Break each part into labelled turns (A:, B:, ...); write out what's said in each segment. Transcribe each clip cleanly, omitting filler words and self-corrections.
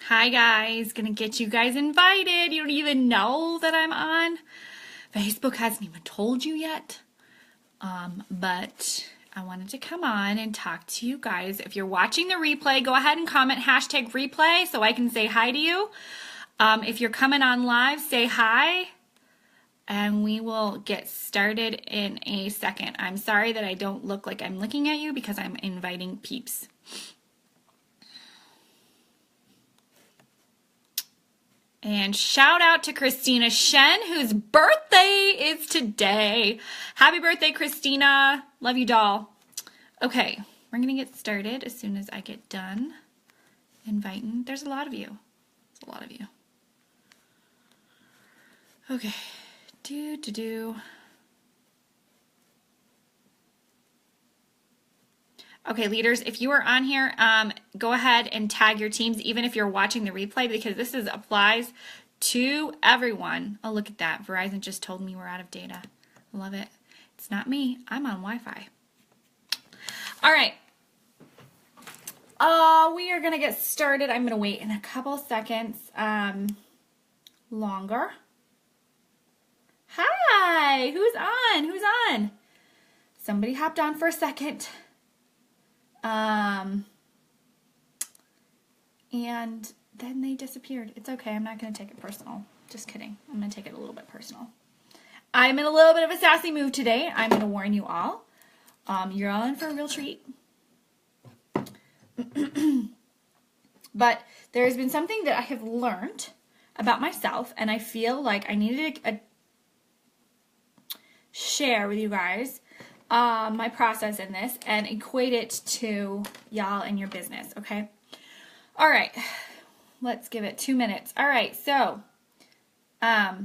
A: Hi guys, gonna get you guys invited. You don't even know that I'm on. Facebook hasn't even told you yet. But I wanted to come on and talk to you guys. If you're watching the replay, go ahead and comment hashtag replay so I can say hi to you. If you're coming on live, say hi. And we will get started in a second. I'm sorry that I don't look like I'm looking at you because I'm inviting peeps. And shout out to Christina Shen, whose birthday is today. Happy birthday, Christina. Love you, doll. Okay, we're going to get started as soon as I get done inviting. There's a lot of you. There's a lot of you. Okay. Okay, leaders, if you are on here, go ahead and tag your teams, even if you're watching the replay, because this applies to everyone. Oh, look at that. Verizon just told me we're out of data. Love it. It's not me. I'm on Wi-Fi. All right. We are going to get started. I'm going to wait in a couple seconds longer. Hi. Who's on? Who's on? Somebody hopped on for a second. And then they disappeared. It's okay. I'm not going to take it personal. Just kidding. I'm going to take it a little bit personal. I'm in a little bit of a sassy mood today. I'm going to warn you all. You're all in for a real treat. But there's been something that I have learned about myself, and I feel like I needed to share with you guys my process in this and equate it to y'all and your business, okay? All right, let's give it 2 minutes. All right, so I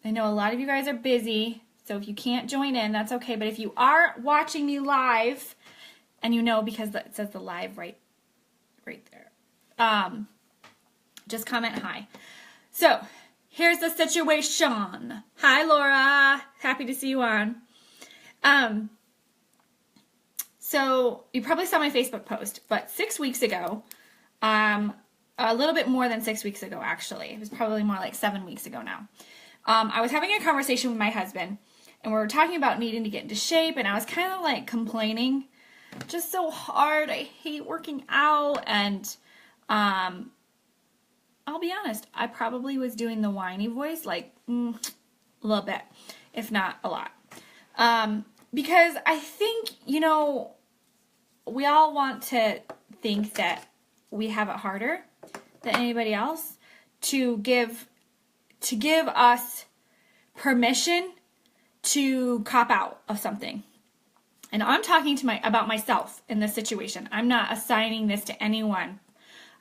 A: know a lot of you guys are busy, so if you can't join in, that's okay. But if you are watching me live, and you know because it says the live right there, just comment hi. So here's the situation. Hi, Laura. Happy to see you on. So you probably saw my Facebook post, but 6 weeks ago, a little bit more than 6 weeks ago, actually. It was probably more like 7 weeks ago now. I was having a conversation with my husband, and we were talking about needing to get into shape, and I was kind of like complaining, just so hard. I hate working out, and I'll be honest, I probably was doing the whiny voice, like a little bit, if not a lot. Because I think, we all want to think that we have it harder than anybody else to give us permission to cop out of something. And I'm talking about myself in this situation. I'm not assigning this to anyone.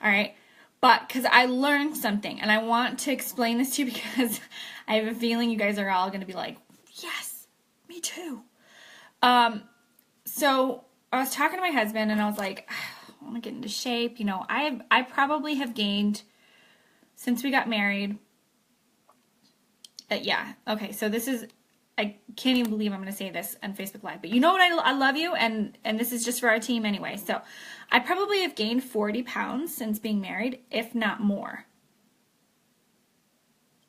A: All right? But because I learned something, and I want to explain this to you because I have a feeling you guys are all going to be like, yes, me too. So I was talking to my husband, and I was like, I want to get into shape. I probably have gained, since we got married, yeah, okay, so this is, I can't even believe I'm going to say this on Facebook Live, but you know what, I love you, and this is just for our team anyway, so I probably have gained 40 pounds since being married, if not more.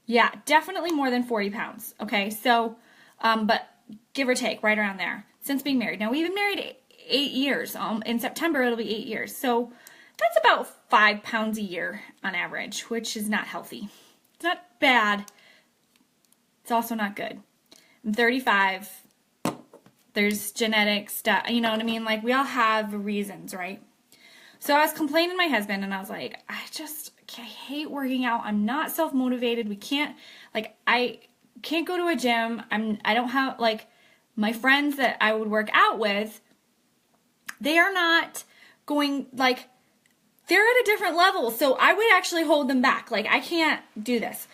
A: Yeah, definitely more than 40 pounds, okay, so, but give or take, right around there, since being married. Now, we've been married 8 years. In September, it'll be 8 years, so that's about 5 pounds a year on average, which is not healthy. It's not bad. It's also not good. I'm 35. There's genetic stuff, you know what I mean? Like, we all have reasons, right? So I was complaining to my husband, and I was like, I hate working out. I'm not self-motivated. I can't go to a gym. I don't have, like, my friends that I would work out with, they are not going, like, they're at a different level. So I would actually hold them back. Like, I can't do this.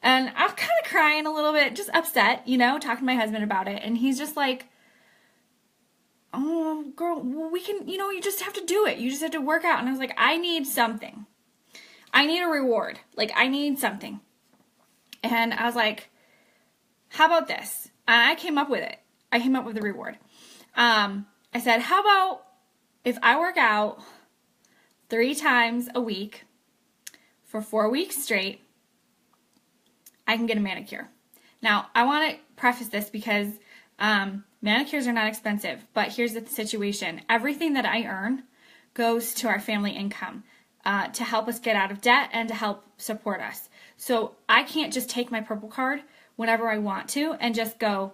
A: And I was kind of crying a little bit, just upset, talking to my husband about it. And he's just like, oh, girl, well, we can, you just have to do it. You just have to work out. And I was like, I need something. I need a reward. Like, I need something. And I was like, how about this? And I came up with it. I came up with the reward. I said, how about if I work out 3 times a week for 4 weeks straight, I can get a manicure. Now, I want to preface this because manicures are not expensive, but here's the situation. Everything that I earn goes to our family income to help us get out of debt and to help support us. So I can't just take my Purple Card whenever I want to and just go,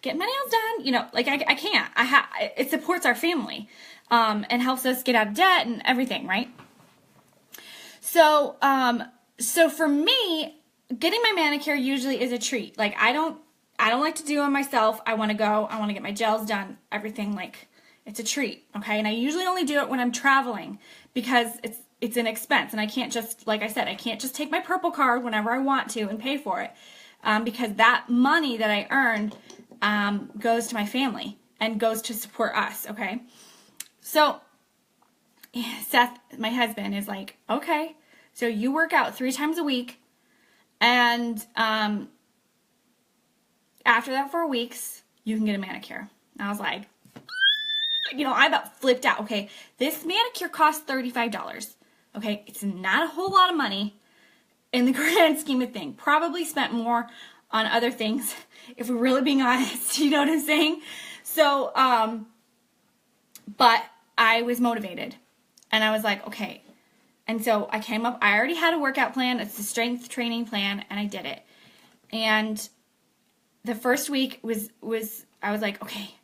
A: get my nails done. You know, like I can't. It supports our family and helps us get out of debt and everything, right? So for me, getting my manicure usually is a treat. Like I don't like to do it myself. I want to go. I want to get my gels done. Everything, like, it's a treat, okay? And I usually only do it when I'm traveling because it's an expense, and I can't just, like I said, I can't just take my Purple Card whenever I want to and pay for it because that money that I earned goes to my family and goes to support us, okay? So Seth, my husband, is like, okay, so you work out 3 times a week, and after that 4 weeks, you can get a manicure. And I was like, you know, I about flipped out. Okay, this manicure costs $35. Okay, it's not a whole lot of money in the grand scheme of things. Probably spent more on other things, if we're really being honest. You know what I'm saying? So, but I was motivated, and I was like, okay. And so I came up. I already had a workout plan. It's a strength training plan, and I did it. And the first week was I was like, okay,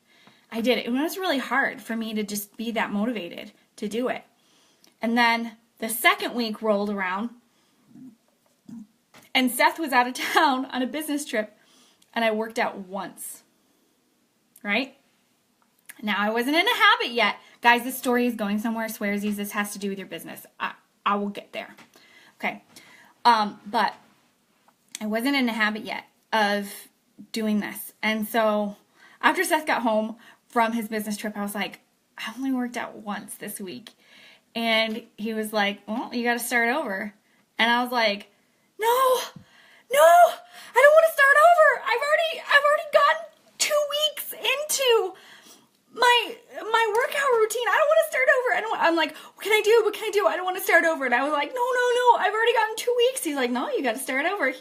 A: I did it. It was really hard for me to just be that motivated to do it. And then the second week rolled around, and Seth was out of town on a business trip, and I worked out once, right? Now, I wasn't in a habit yet. Guys, this story is going somewhere. Swearsies, this has to do with your business. I will get there. Okay. But I wasn't in a habit yet of doing this. And so after Seth got home from his business trip, I was like, I only worked out once this week. And he was like, well, you got to start over. And I was like, no, I don't want to start over. I've already gotten 2 weeks into my workout routine. I don't want to start over. I'm like, what can I do? I don't want to start over. And I was like, no, I've already gotten 2 weeks. He's like, no, you got to start over.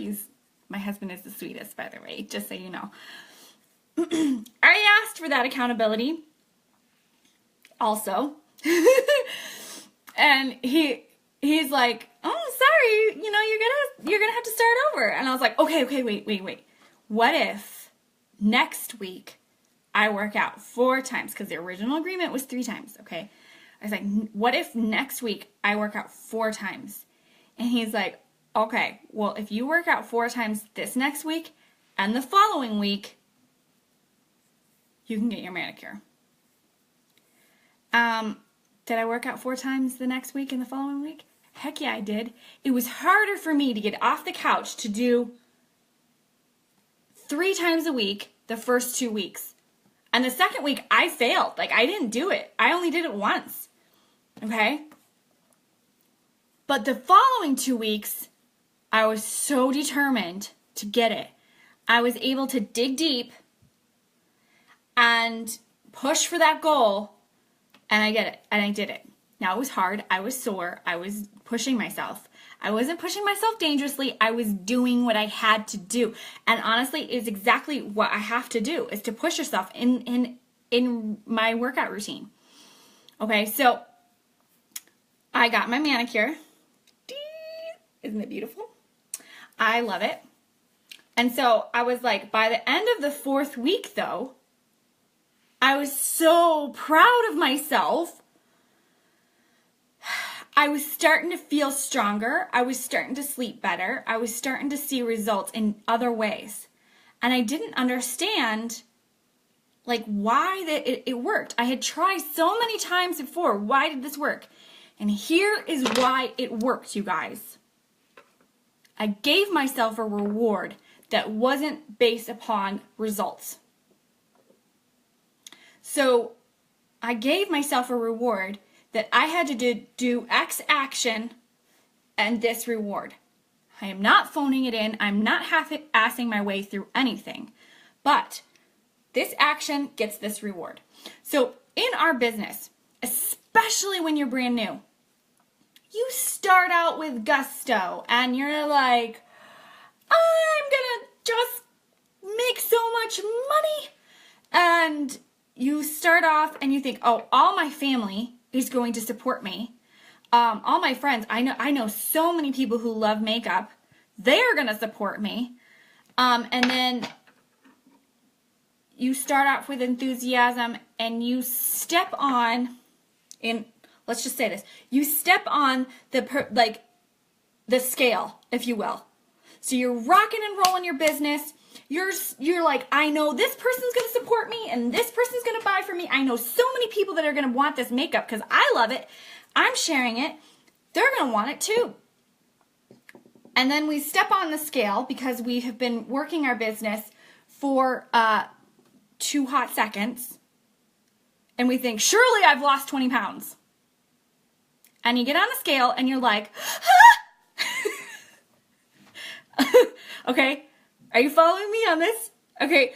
A: My husband is the sweetest, by the way, just so you know. I asked for that accountability also. And he's like, oh, sorry, you know, you're gonna have to start over. And I was like, okay, wait. What if next week I work out 4 times? Because the original agreement was 3 times, okay? I was like, what if next week I work out 4 times? And he's like, okay, well, if you work out 4 times this next week and the following week, you can get your manicure. Did I work out 4 times the next week and the following week? Heck yeah, I did. It was harder for me to get off the couch to do 3 times a week the first 2 weeks. And the second week, I failed. Like, I didn't do it. I only did it once. Okay? But the following 2 weeks, I was so determined to get it. I was able to dig deep and push for that goal, and I get it, and I did it. Now, it was hard. I was sore. I was pushing myself. I wasn't pushing myself dangerously. I was doing what I had to do. And honestly, it's exactly what I have to do, is to push yourself in my workout routine. Okay, so I got my manicure. Isn't it beautiful? I love it. And so I was like, by the end of the 4th week, though, I was so proud of myself. I was starting to feel stronger. I was starting to sleep better. I was starting to see results in other ways. And I didn't understand, like, why it worked. I had tried so many times before. Why did this work? And here is why it worked, you guys. I gave myself a reward that wasn't based upon results. So I gave myself a reward that I had to do X action and this reward. I am not phoning it in. I'm not half-assing my way through anything. But this action gets this reward. So in our business, especially when you're brand new, you start out with gusto and you're like, I'm gonna just make so much money. And you start off and you think, oh, all my family is going to support me. All my friends, I know so many people who love makeup. They're going to support me. And then you start off with enthusiasm and you step on, let's just say this, you step on the scale, if you will. So you're rocking and rolling your business. You're like, I know this person's going to support me and this person's going to buy from me. I know so many people that are going to want this makeup because I love it. I'm sharing it. They're going to want it too. And then we step on the scale because we have been working our business for 2 hot seconds. And we think, surely I've lost 20 pounds. And you get on the scale and you're like, ah! Okay, are you following me on this? Okay,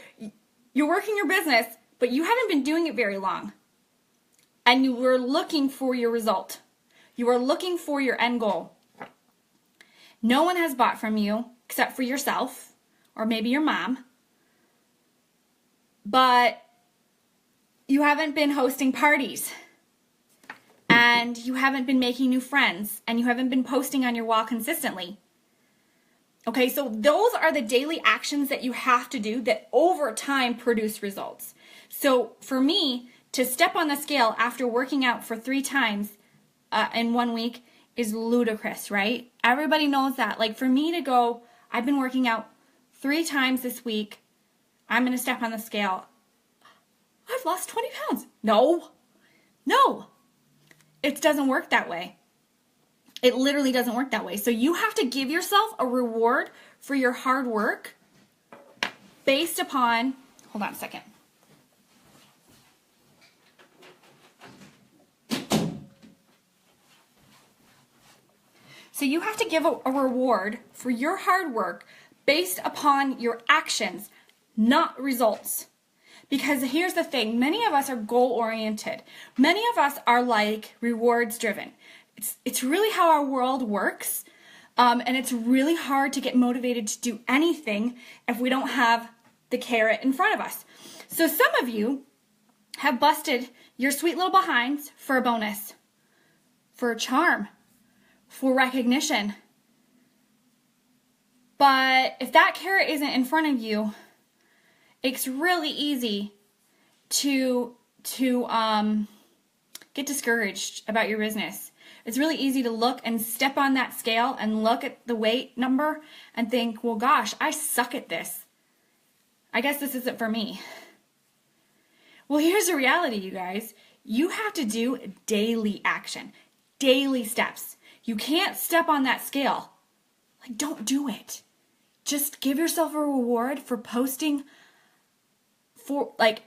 A: you're working your business, but you haven't been doing it very long. And you were looking for your result. You are looking for your end goal. No one has bought from you except for yourself or maybe your mom. But you haven't been hosting parties. And you haven't been making new friends. And you haven't been posting on your wall consistently. Okay, so those are the daily actions that you have to do that over time produce results. So for me, to step on the scale after working out for 3 times in 1 week is ludicrous, right? Everybody knows that. Like for me to go, I've been working out 3 times this week. I'm going to step on the scale. I've lost 20 pounds. No. It doesn't work that way. It literally doesn't work that way. So you have to give yourself a reward for your hard work based upon, hold on a second. So you have to give a reward for your hard work based upon your actions, not results. Because here's the thing, many of us are goal-oriented. Many of us are like rewards-driven. It's really how our world works, and it's really hard to get motivated to do anything if we don't have the carrot in front of us. So some of you have busted your sweet little behinds for a bonus, for a charm, for recognition. But if that carrot isn't in front of you, it's really easy to get discouraged about your business. It's really easy to look and step on that scale and look at the weight number and think, well, gosh, I suck at this. I guess this isn't for me. Well, here's the reality, you guys. You have to do daily action, daily steps. You can't step on that scale. Like, don't do it. Just give yourself a reward for posting for, like,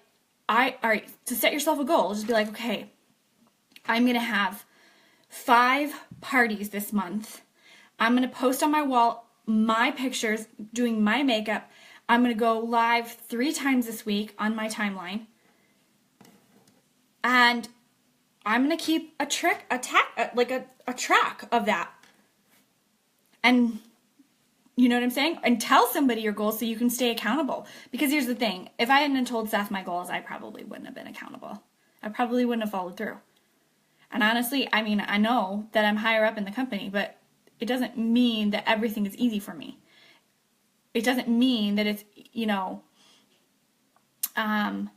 A: all right, to set yourself a goal. Just be like, okay, I'm going to have 5 parties this month. I'm going to post on my wall my pictures doing my makeup. I'm going to go live 3 times this week on my timeline. And I'm going to keep a track of that. And you know what I'm saying? And tell somebody your goals so you can stay accountable. Because here's the thing. If I hadn't told Seth my goals, I probably wouldn't have been accountable. I probably wouldn't have followed through. And honestly, I mean, I know that I'm higher up in the company, but it doesn't mean that everything is easy for me. It doesn't mean that it's, you know, that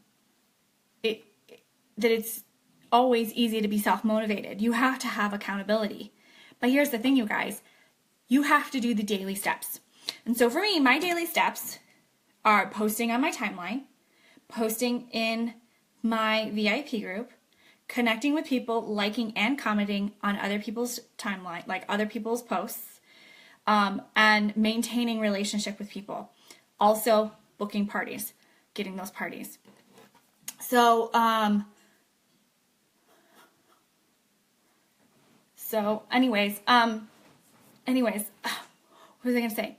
A: it's always easy to be self-motivated. You have to have accountability. But here's the thing, you guys. You have to do the daily steps. And so for me, my daily steps are posting on my timeline, posting in my VIP group, connecting with people, liking and commenting on other people's timeline, like other people's posts, and maintaining relationship with people. Also, booking parties, getting those parties. So, anyways, what was I going to say?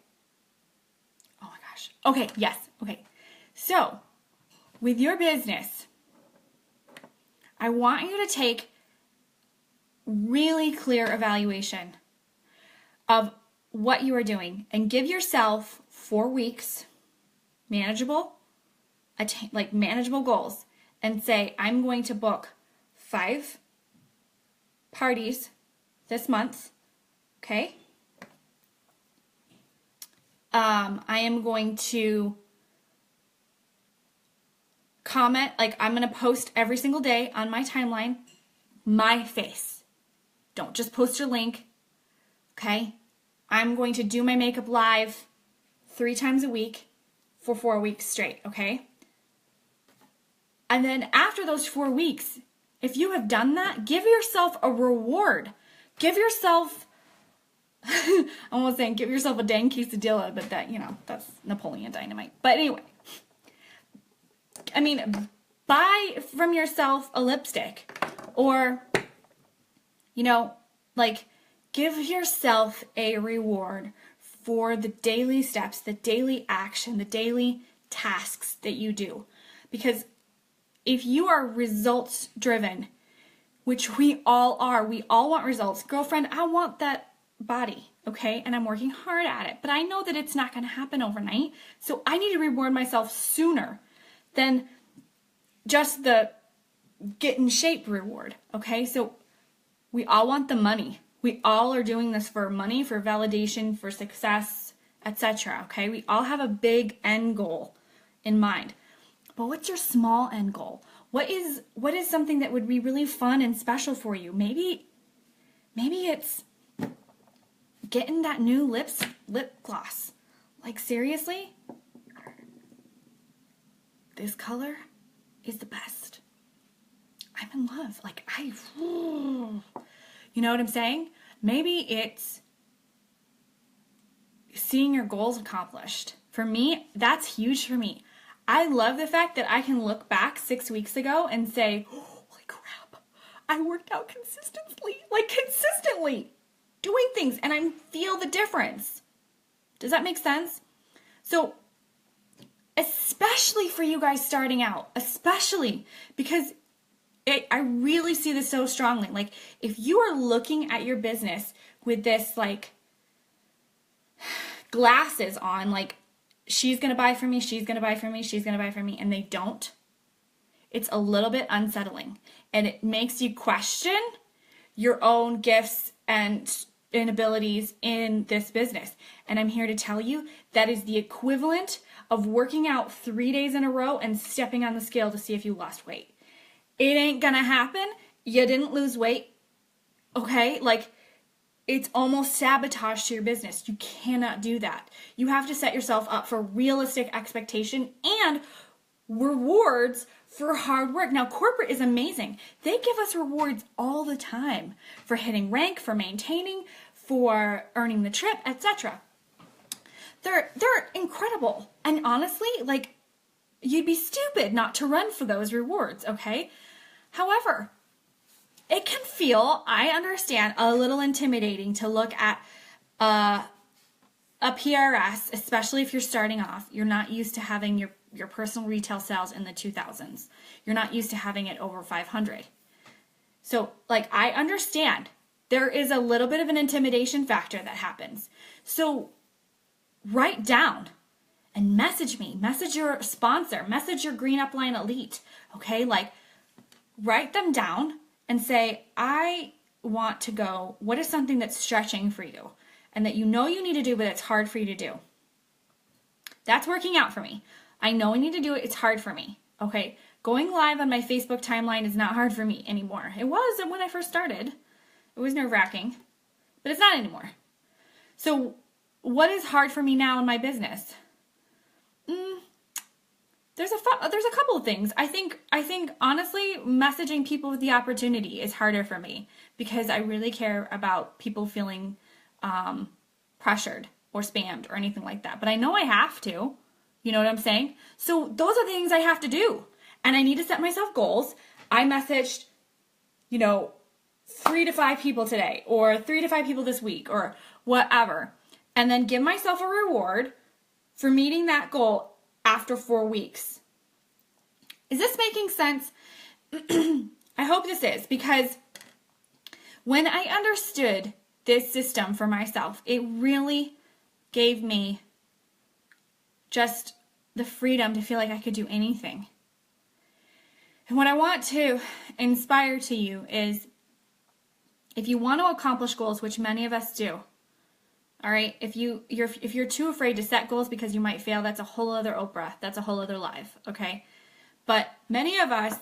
A: Oh my gosh. Okay, yes. Okay. So, with your business, I want you to take really clear evaluation of what you are doing and give yourself 4 weeks, manageable goals, and say, I'm going to book 5 parties this month, okay? I am going to comment, like I'm going to post every single day on my timeline, my face. Don't just post your link, okay? I'm going to do my makeup live 3 times a week for 4 weeks straight, okay? And then after those 4 weeks, if you have done that, give yourself a reward. Give yourself, I'm almost saying give yourself a dang quesadilla, but that, that's Napoleon Dynamite. But anyway, I mean, buy from yourself a lipstick or, give yourself a reward for the daily steps, the daily action, the daily tasks that you do. Because if you are results driven, which we all are, we all want results. Girlfriend, I want that body, okay? And I'm working hard at it, but I know that it's not going to happen overnight. So I need to reward myself sooner than just the get in shape reward, okay? So we all want the money. We all are doing this for money, for validation, for success, etc., okay? We all have a big end goal in mind. But what's your small end goal? What is something that would be really fun and special for you? Maybe it's getting that new lip gloss. Like, seriously? This color is the best. I'm in love. You know what I'm saying? Maybe it's seeing your goals accomplished. For me, that's huge for me. I love the fact that I can look back 6 weeks ago and say, holy crap, I worked out consistently doing things, and I feel the difference. Does that make sense? So, especially for you guys starting out, especially because I really see this so strongly. Like, if you are looking at your business with this, glasses on, she's going to buy from me, she's going to buy from me, she's going to buy from me, and they don't, it's a little bit unsettling. And it makes you question your own gifts and abilities in this business. And I'm here to tell you that is the equivalent of working out 3 days in a row and stepping on the scale to see if you lost weight. It ain't going to happen. You didn't lose weight, okay? It's almost sabotage to your business. You cannot do that. You have to set yourself up for realistic expectation and rewards for hard work. Now, corporate is amazing. They give us rewards all the time for hitting rank, for maintaining, for earning the trip, etc. They're incredible. And honestly, you'd be stupid not to run for those rewards, okay? However, it can feel, I understand, a little intimidating to look at a PRS, especially if you're starting off. You're not used to having your personal retail sales in the 2000s. You're not used to having it over 500. So, I understand. There is a little bit of an intimidation factor that happens. So, write down and message me. Message your sponsor. Message your Green Upline Elite. Okay? Write them down and say, I want to go. What is something that's stretching for you and that you know you need to do, but it's hard for you to do? That's working out for me. I know I need to do it. It's hard for me. Okay. Going live on my Facebook timeline is not hard for me anymore. It was when I first started. It was nerve-wracking, but it's not anymore. So what is hard for me now in my business? There's a couple of things. I think honestly, messaging people with the opportunity is harder for me because I really care about people feeling pressured or spammed or anything like that. But I know I have to. You know what I'm saying? So those are the things I have to do. And I need to set myself goals. I messaged, 3 to 5 people today or 3 to 5 people this week or whatever. And then give myself a reward for meeting that goal after 4 weeks. Is this making sense? I hope this is, because When I understood this system for myself, it really gave me just the freedom to feel like I could do anything. And what I want to inspire to you is, if you want to accomplish goals, which many of us do, all right, if you're too afraid to set goals because you might fail, that's a whole other Oprah. That's a whole other live, okay? But many of us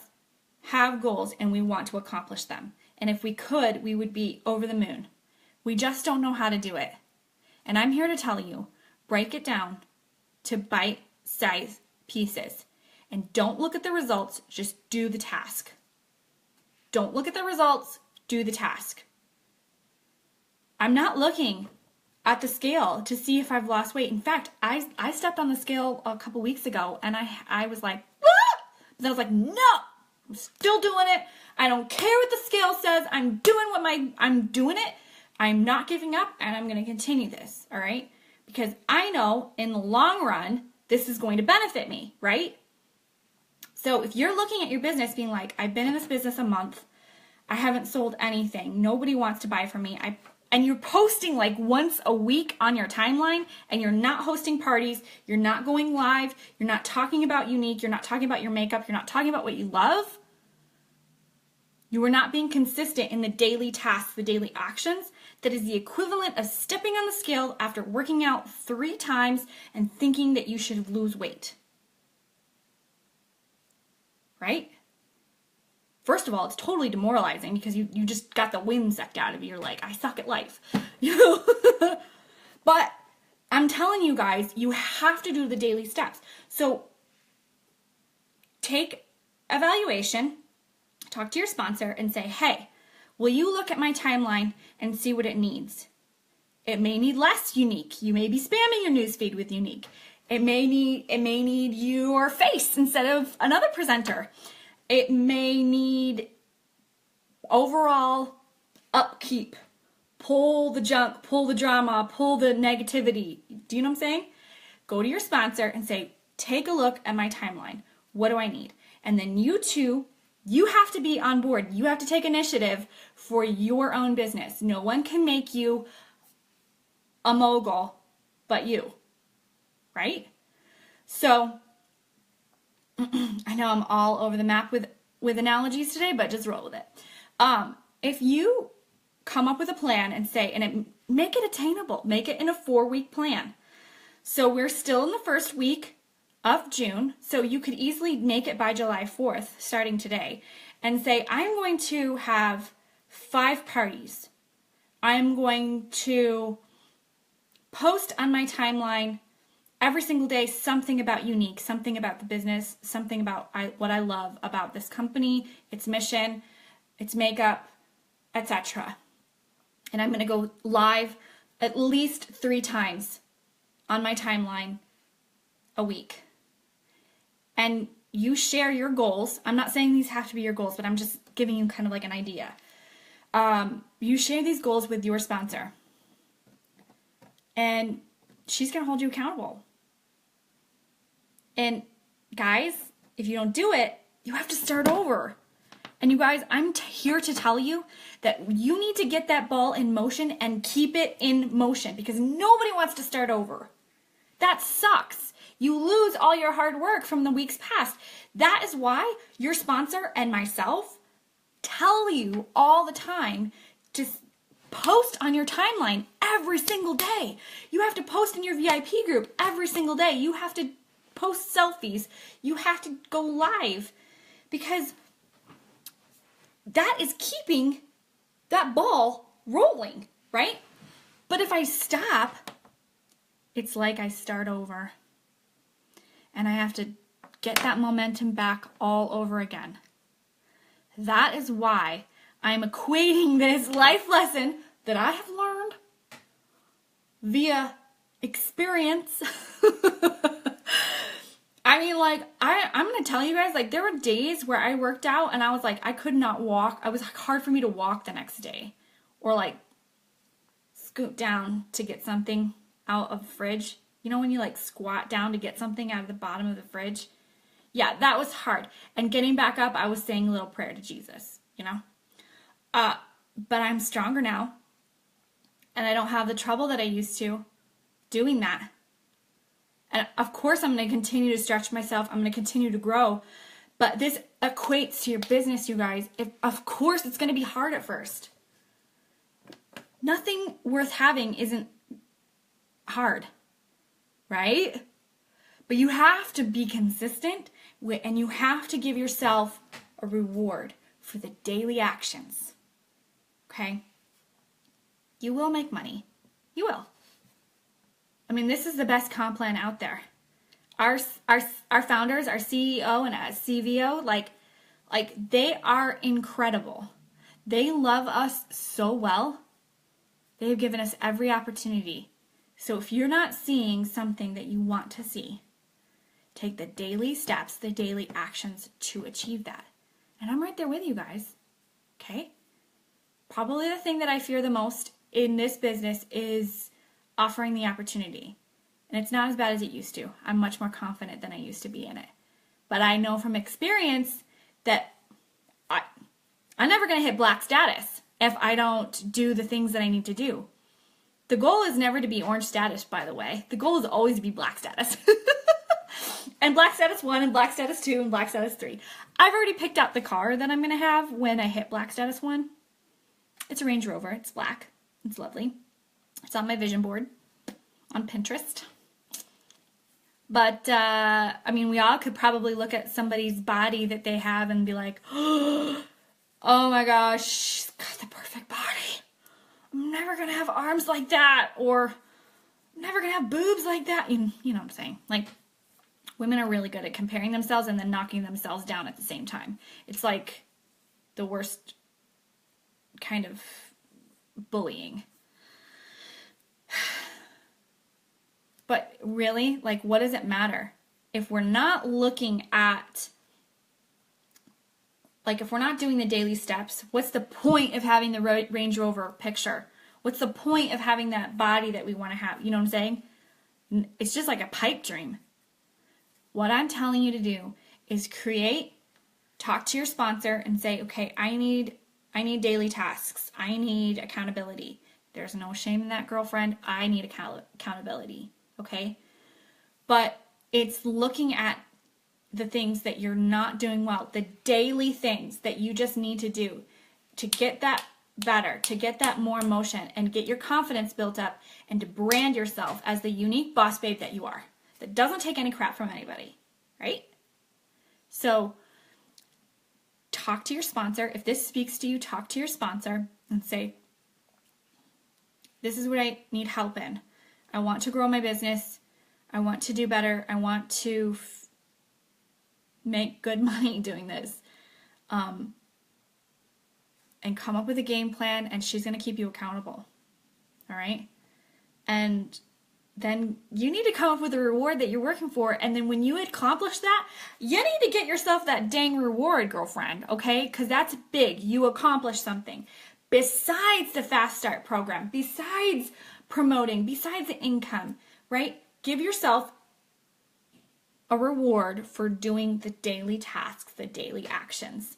A: have goals and we want to accomplish them. And if we could, we would be over the moon. We just don't know how to do it. And I'm here to tell you, break it down to bite-sized pieces. And don't look at the results, just do the task. Don't look at the results, do the task. I'm not looking at the scale to see if I've lost weight. In fact, I stepped on the scale a couple weeks ago and I was like, ah! But then I was like, no, I'm still doing it. I don't care what the scale says. I'm doing it. I'm not giving up, and I'm going to continue this, all right? Because I know in the long run, this is going to benefit me, right? So if you're looking at your business being like, I've been in this business a month, I haven't sold anything, nobody wants to buy from me, and you're posting like once a week on your timeline, and you're not hosting parties, you're not going live, you're not talking about Younique, you're not talking about your makeup, you're not talking about what you love, you are not being consistent in the daily tasks, the daily actions. That is the equivalent of stepping on the scale after working out 3 times and thinking that you should lose weight. Right? First of all, it's totally demoralizing because you just got the wind sucked out of you. You're like, I suck at life. But I'm telling you guys, you have to do the daily steps. So take evaluation, talk to your sponsor and say, hey, will you look at my timeline and see what it needs? It may need less Younique. You may be spamming your newsfeed with Younique. It may need your face instead of another presenter. It may need overall upkeep. Pull the junk, pull the drama, pull the negativity. Do you know what I'm saying? Go to your sponsor and say, take a look at my timeline. What do I need? And then you two, you have to be on board. You have to take initiative for your own business. No one can make you a mogul but you, right? So I know I'm all over the map with analogies today, but just roll with it. If you come up with a plan and say, make it attainable, make it in a 4-week plan. So we're still in the first week of June, so you could easily make it by July 4th, starting today, and say, I'm going to have 5 parties. I'm going to post on my timeline every single day something about Younique, something about the business, something about what I love about this company, its mission, its makeup, etc. And I'm going to go live at least 3 times on my timeline a week. And you share your goals. I'm not saying these have to be your goals, but I'm just giving you kind of like an idea. You share these goals with your sponsor. And she's going to hold you accountable. And guys, if you don't do it, you have to start over. And you guys, I'm here to tell you that you need to get that ball in motion and keep it in motion because nobody wants to start over. That sucks. You lose all your hard work from the weeks past. That is why your sponsor and myself tell you all the time to post on your timeline every single day. You have to post in your VIP group every single day. You have to post selfies. You have to go live because that is keeping that ball rolling, right? But if I stop, it's like I start over. And I have to get that momentum back all over again. That is why I'm equating this life lesson that I have learned via experience. I mean, like, I'm going to tell you guys, like, there were days where I worked out and I was like, I could not walk. It was hard for me to walk the next day. Or, like, scoot down to get something out of the fridge. You know when you, like, squat down to get something out of the bottom of the fridge? Yeah, that was hard. And getting back up, I was saying a little prayer to Jesus, you know? but I'm stronger now. And I don't have the trouble that I used to doing that. And of course, I'm going to continue to stretch myself. I'm going to continue to grow. But this equates to your business, you guys. Of course, it's going to be hard at first. Nothing worth having isn't hard, right? But you have to be consistent and you have to give yourself a reward for the daily actions, okay? You will make money. You will. I mean, this is the best comp plan out there. Our founders, our CEO and CVO, like they are incredible. They love us so well. They've given us every opportunity. So if you're not seeing something that you want to see, take the daily steps, the daily actions to achieve that. And I'm right there with you guys, okay? Probably the thing that I fear the most in this business is offering the opportunity. And it's not as bad as it used to. I'm much more confident than I used to be in it. But I know from experience that I'm never going to hit black status if I don't do the things that I need to do. The goal is never to be orange status, by the way. The goal is always to be black status. And black status 1 and black status 2 and black status 3. I've already picked out the car that I'm going to have when I hit black status 1. It's a Range Rover. It's black. It's lovely. It's on my vision board on Pinterest. But, I mean, we all could probably look at somebody's body that they have and be like, oh my gosh, she's got the perfect body. I'm never going to have arms like that, or I'm never going to have boobs like that. You know what I'm saying? Like, women are really good at comparing themselves and then knocking themselves down at the same time. It's like the worst kind of bullying. But really, like, what does it matter? If we're not looking at, like, if we're not doing the daily steps, what's the point of having the Range Rover picture? What's the point of having that body that we want to have? You know what I'm saying? It's just like a pipe dream. What I'm telling you to do is talk to your sponsor and say, okay, I need daily tasks. I need accountability. There's no shame in that, girlfriend. I need accountability. Okay? But it's looking at the things that you're not doing well, the daily things that you just need to do to get that better, to get that more emotion and get your confidence built up and to brand yourself as the unique boss babe that you are, that doesn't take any crap from anybody, right? So talk to your sponsor. If this speaks to you, talk to your sponsor and say, this is what I need help in. I want to grow my business. I want to do better. I want to make good money doing this. And come up with a game plan, and she's going to keep you accountable. All right? And then you need to come up with a reward that you're working for. And then when you accomplish that, you need to get yourself that dang reward, girlfriend, okay? Because that's big. You accomplished something. Besides the Fast Start program, besides promoting, besides the income, right? Give yourself a reward for doing the daily tasks, the daily actions,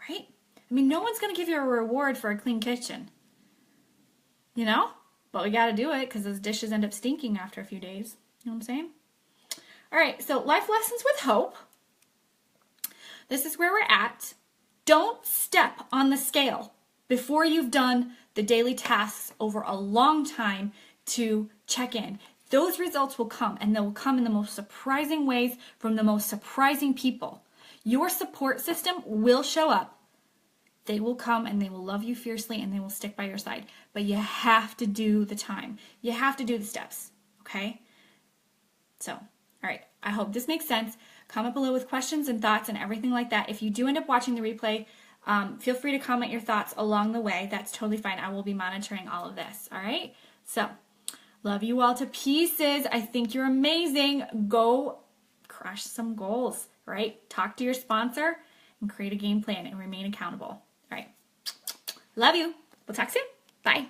A: right? I mean, no one's going to give you a reward for a clean kitchen, you know? But we got to do it because those dishes end up stinking after a few days. You know what I'm saying? All right, so life lessons with hope. This is where we're at. Don't step on the scale before you've done the daily tasks over a long time to check in. Those results will come, and they will come in the most surprising ways from the most surprising people. Your support system will show up. They will come and they will love you fiercely and they will stick by your side. But you have to do the time. You have to do the steps, okay? So, all right. I hope this makes sense. Comment below with questions and thoughts and everything like that. If you do end up watching the replay, feel free to comment your thoughts along the way. That's totally fine. I will be monitoring all of this, all right? So, love you all to pieces. I think you're amazing. Go crush some goals, right? Talk to your sponsor and create a game plan and remain accountable. All right. Love you. We'll talk soon. Bye.